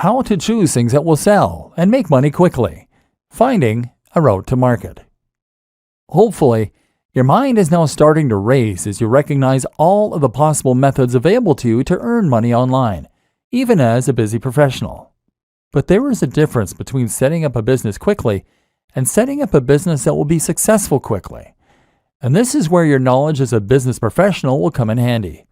How to choose things that will sell and make money quickly. Finding a route to market. Hopefully, your mind is now starting to race as you recognize all of the possible methods available to you to earn money online, even as a busy professional. But there is a difference between setting up a business quickly and setting up a business that will be successful quickly. And this is where your knowledge as a business professional will come in handy.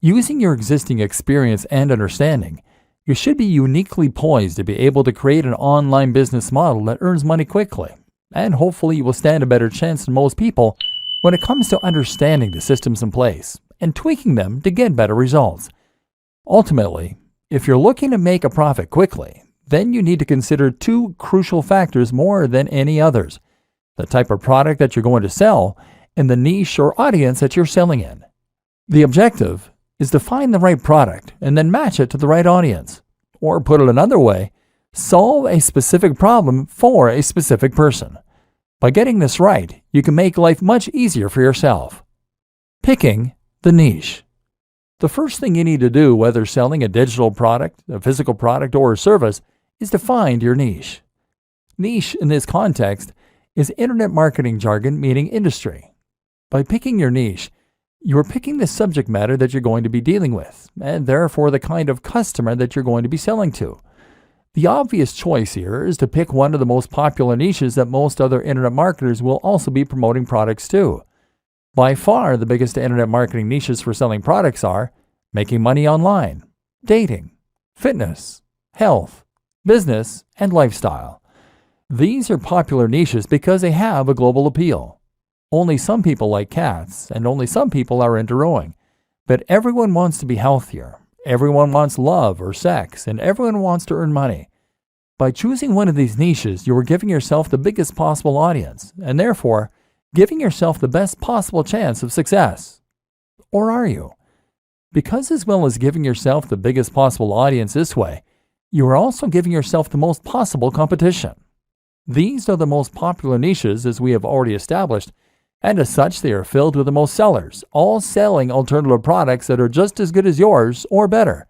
Using your existing experience and understanding, you should be uniquely poised to be able to create an online business model that earns money quickly, and hopefully you will stand a better chance than most people when it comes to understanding the systems in place and tweaking them to get better results. Ultimately, if you're looking to make a profit quickly, then you need to consider two crucial factors more than any others: the type of product that you're going to sell and the niche or audience that you're selling in. The objective is to find the right product and then match it to the right audience. Or put it another way, solve a specific problem for a specific person. By getting this right, you can make life much easier for yourself. Picking the niche. The first thing you need to do, whether selling a digital product, a physical product, or a service, is to find your niche. Niche in this context is internet marketing jargon meaning industry. By picking your niche, you are picking the subject matter that you're going to be dealing with, and therefore the kind of customer that you're going to be selling to. The obvious choice here is to pick one of the most popular niches that most other internet marketers will also be promoting products to. By far, the biggest internet marketing niches for selling products are making money online, dating, fitness, health, business, and lifestyle. These are popular niches because they have a global appeal. Only some people like cats, and only some people are into rowing. But everyone wants to be healthier. Everyone wants love or sex, and everyone wants to earn money. By choosing one of these niches, you are giving yourself the biggest possible audience, and therefore, giving yourself the best possible chance of success. Or are you? Because as well as giving yourself the biggest possible audience this way, you are also giving yourself the most possible competition. These are the most popular niches, as we have already established, and as such they are filled with the most sellers, all selling alternative products that are just as good as yours or better.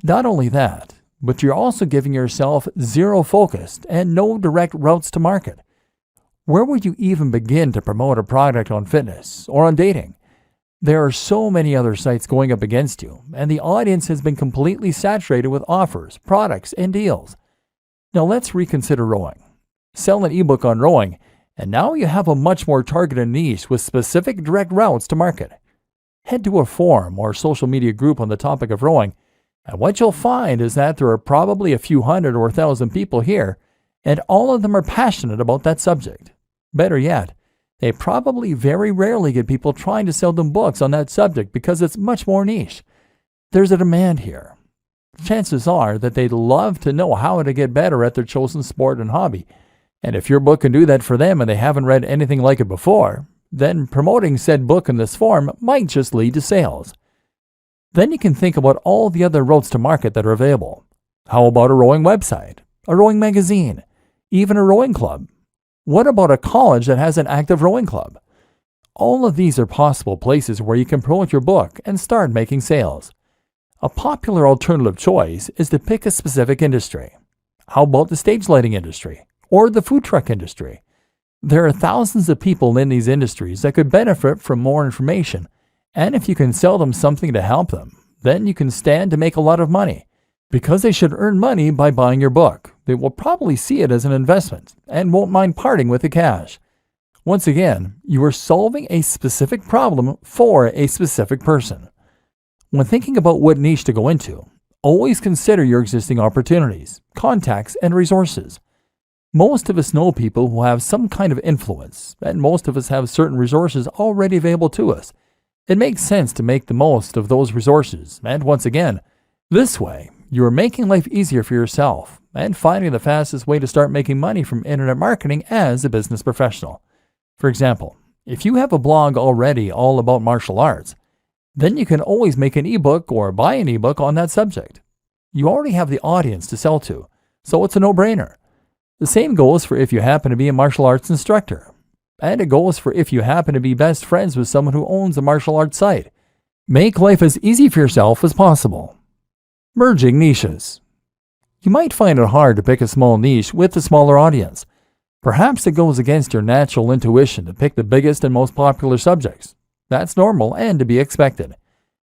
Not only that, but you're also giving yourself zero focused and no direct routes to market. Where would you even begin to promote a product on fitness or on dating? There are so many other sites going up against you, and the audience has been completely saturated with offers, products, and deals. Now let's reconsider rowing. Sell an ebook on rowing, and now you have a much more targeted niche with specific direct routes to market. Head to a forum or social media group on the topic of rowing, and what you'll find is that there are probably a few hundred or 1,000 people here, and all of them are passionate about that subject. Better yet, they probably very rarely get people trying to sell them books on that subject because it's much more niche. There's a demand here. Chances are that they'd love to know how to get better at their chosen sport and hobby. And if your book can do that for them and they haven't read anything like it before, then promoting said book in this form might just lead to sales. Then you can think about all the other routes to market that are available. How about a rowing website, a rowing magazine, even a rowing club? What about a college that has an active rowing club? All of these are possible places where you can promote your book and start making sales. A popular alternative choice is to pick a specific industry. How about the stage lighting industry or the food truck industry? There are thousands of people in these industries that could benefit from more information, and if you can sell them something to help them, then you can stand to make a lot of money. Because they should earn money by buying your book, they will probably see it as an investment and won't mind parting with the cash. Once again, you are solving a specific problem for a specific person. When thinking about what niche to go into, always consider your existing opportunities, contacts, and resources. Most of us know people who have some kind of influence, and most of us have certain resources already available to us. It makes sense to make the most of those resources, and once again, this way, you are making life easier for yourself and finding the fastest way to start making money from internet marketing as a business professional. For example, if you have a blog already all about martial arts, then you can always make an ebook or buy an ebook on that subject. You already have the audience to sell to, so it's a no-brainer. The same goes for if you happen to be a martial arts instructor. And it goes for if you happen to be best friends with someone who owns a martial arts site. Make life as easy for yourself as possible. Merging niches. You might find it hard to pick a small niche with a smaller audience. Perhaps it goes against your natural intuition to pick the biggest and most popular subjects. That's normal and to be expected.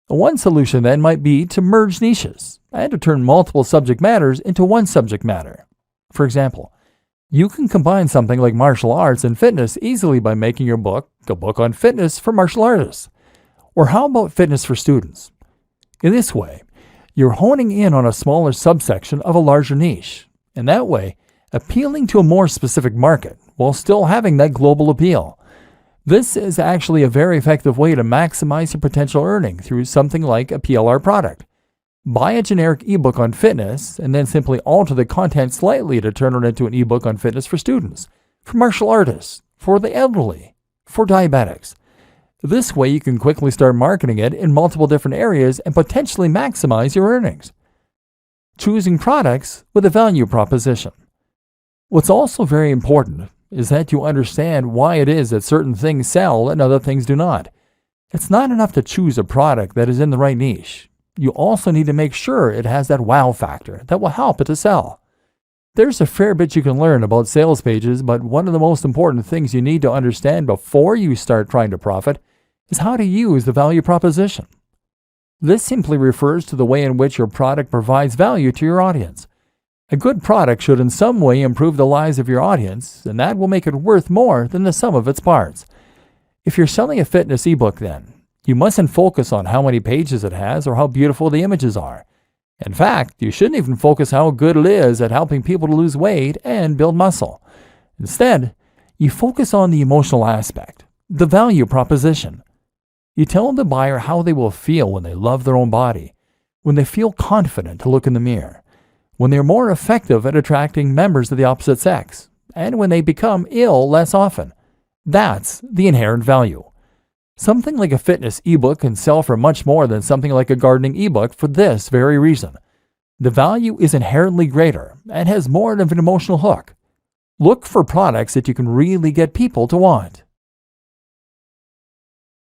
One solution then might be to merge niches and to turn multiple subject matters into one subject matter. For example, you can combine something like martial arts and fitness easily by making your book a book on fitness for martial artists. Or how about fitness for students? In this way, you're honing in on a smaller subsection of a larger niche, and that way, appealing to a more specific market while still having that global appeal. This is actually a very effective way to maximize your potential earning through something like a PLR product. Buy a generic ebook on fitness and then simply alter the content slightly to turn it into an ebook on fitness for students, for martial artists, for the elderly, for diabetics. This way you can quickly start marketing it in multiple different areas and potentially maximize your earnings. Choosing products with a value proposition. What's also very important is that you understand why it is that certain things sell and other things do not. It's not enough to choose a product that is in the right niche. You also need to make sure it has that wow factor that will help it to sell. There's a fair bit you can learn about sales pages, but one of the most important things you need to understand before you start trying to profit is how to use the value proposition. This simply refers to the way in which your product provides value to your audience. A good product should in some way improve the lives of your audience, and that will make it worth more than the sum of its parts. If you're selling a fitness ebook then, you mustn't focus on how many pages it has or how beautiful the images are. In fact, you shouldn't even focus how good it is at helping people to lose weight and build muscle. Instead, you focus on the emotional aspect, the value proposition. You tell the buyer how they will feel when they love their own body, when they feel confident to look in the mirror, when they're more effective at attracting members of the opposite sex, and when they become ill less often. That's the inherent value. Something like a fitness ebook can sell for much more than something like a gardening ebook for this very reason. The value is inherently greater and has more of an emotional hook. Look for products that you can really get people to want.